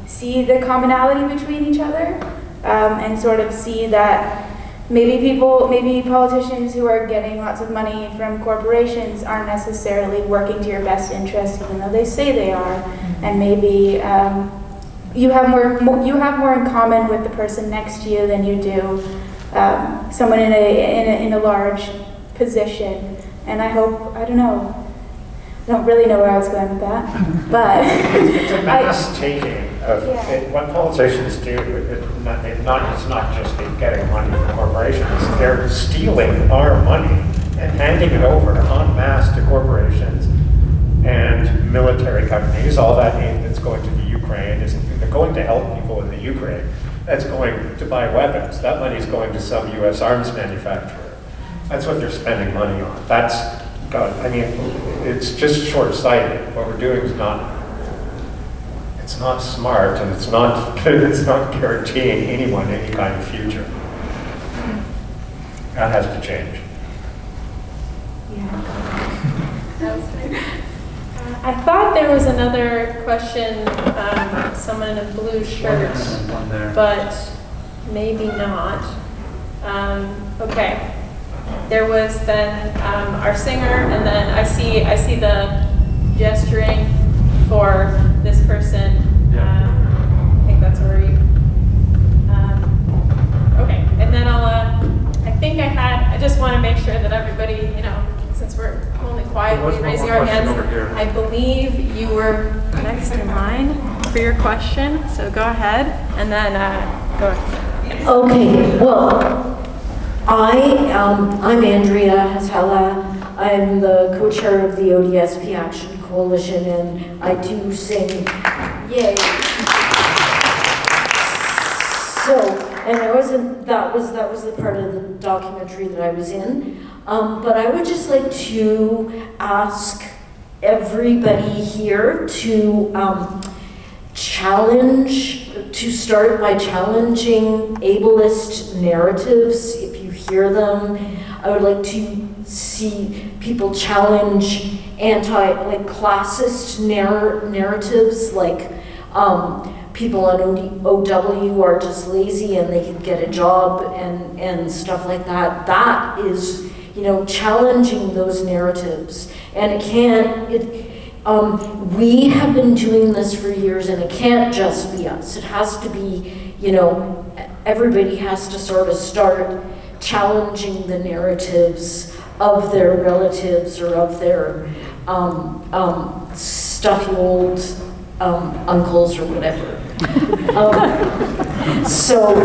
see the commonality between each other, and sort of see that maybe politicians who are getting lots of money from corporations aren't necessarily working to your best interest, even though they say they are. And maybe you have more in common with the person next to you than you do someone in a large position. And I hope, I don't know. I don't really know where I was going with that, but it's a mass taking of what politicians do. It's not just getting money from corporations. They're stealing our money and handing it over en masse to corporations and military companies. All that aid that's going to the Ukraine is they're going to help people in the Ukraine. That's going to buy weapons. That money is going to some U.S. arms manufacturer. That's what they're spending money on. That's I mean, it's just short-sighted. What we're doing is it's not smart, and it's not guaranteeing anyone any kind of future. That has to change. I thought there was another question, someone in a blue shirt, but maybe not. Okay. There was then our singer, and then I see the gesturing for this person. I think that's where we. Okay, and then I just want to make sure that everybody, since we're only quietly raising our hands, I believe you were next in line for your question. So go ahead, and then go ahead. Okay. Well. I'm Andrea Hatella. I'm the co-chair of the ODSP Action Coalition, and I do sing. Yay! So, and that was the part of the documentary that I was in. But I would just like to ask everybody here to start by challenging ableist narratives. If you hear them, I would like to see people challenge classist narratives, like people on OW are just lazy and they can get a job and stuff like that. That is, challenging those narratives. And we have been doing this for years, and it can't just be us. It has to be, everybody has to sort of start challenging the narratives of their relatives or of their stuffy old uncles or whatever. So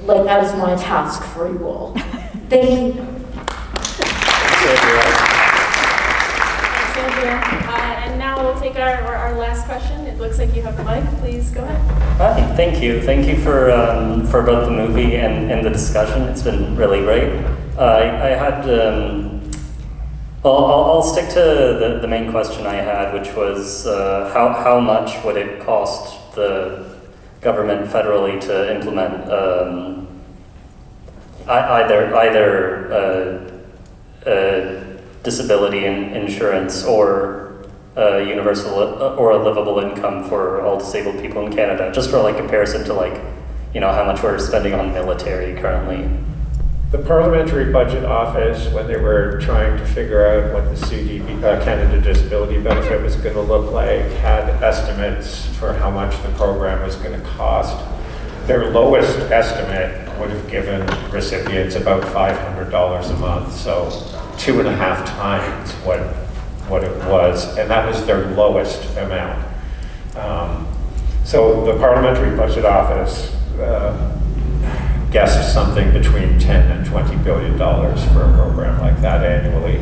that is my task for you all. Thank you. Thanks, Andrea. And now we'll take our last question. It looks like you have the mic. Please go ahead. Hi, thank you. Thank you for both the movie and the discussion. It's been really great. I had, I'll stick to the main question I had, which was how much would it cost the government federally to implement either disability insurance or universal or a livable income for all disabled people in Canada, just for comparison to how much we're spending on military currently. The Parliamentary Budget Office, when they were trying to figure out what the Canada Disability Benefit was going to look like, had estimates for how much the program was going to cost. Their lowest estimate would have given recipients about $500 a month, so 2.5 times what it was, and that was their lowest amount. So the Parliamentary Budget Office guessed something between $10 and $20 billion for a program like that annually.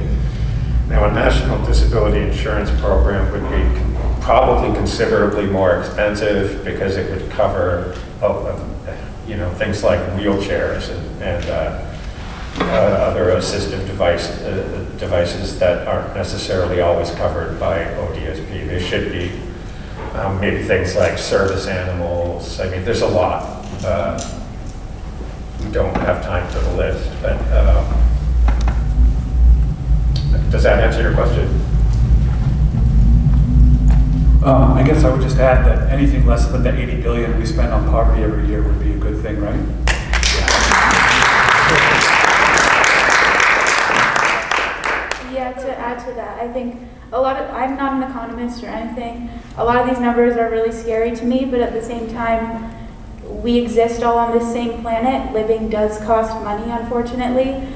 Now, a national disability insurance program would be probably considerably more expensive because it would cover, things like wheelchairs and other assistive devices that aren't necessarily always covered by ODSP. They should be maybe things like service animals. I mean, there's a lot. We don't have time for the list, but does that answer your question? I guess I would just add that anything less than the 80 billion we spend on poverty every year would be a good thing, right? Yeah, to add to that, I think I'm not an economist or anything. A lot of these numbers are really scary to me, but at the same time, we exist all on this same planet. Living does cost money, unfortunately.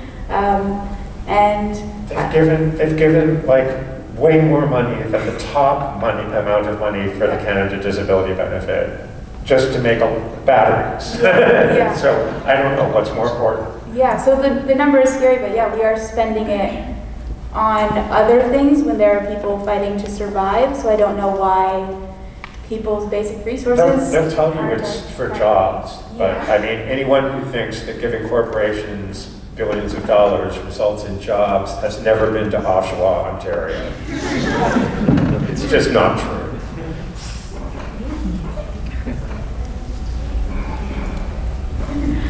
And they've given like way more money than the top amount of money for the Canada Disability Benefit just to make batteries. Yeah. So I don't know what's more important. yeah, so the number is scary, but yeah, we are spending it on other things when there are people fighting to survive. So I don't know why people's basic resources. They'll tell you it's for jobs, but Yeah. I mean, anyone who thinks that giving corporations billions of dollars results in jobs has never been to Oshawa, Ontario. It's just not true.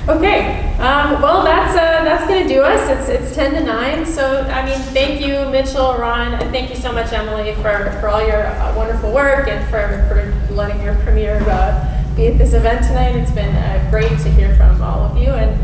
Okay, well, that's gonna do us. It's 10 to 9. So, I mean, thank you, Mitchell, Ron, and thank you so much, Emily, for all your wonderful work and for letting your premiere be at this event tonight. It's been great to hear from all of you, and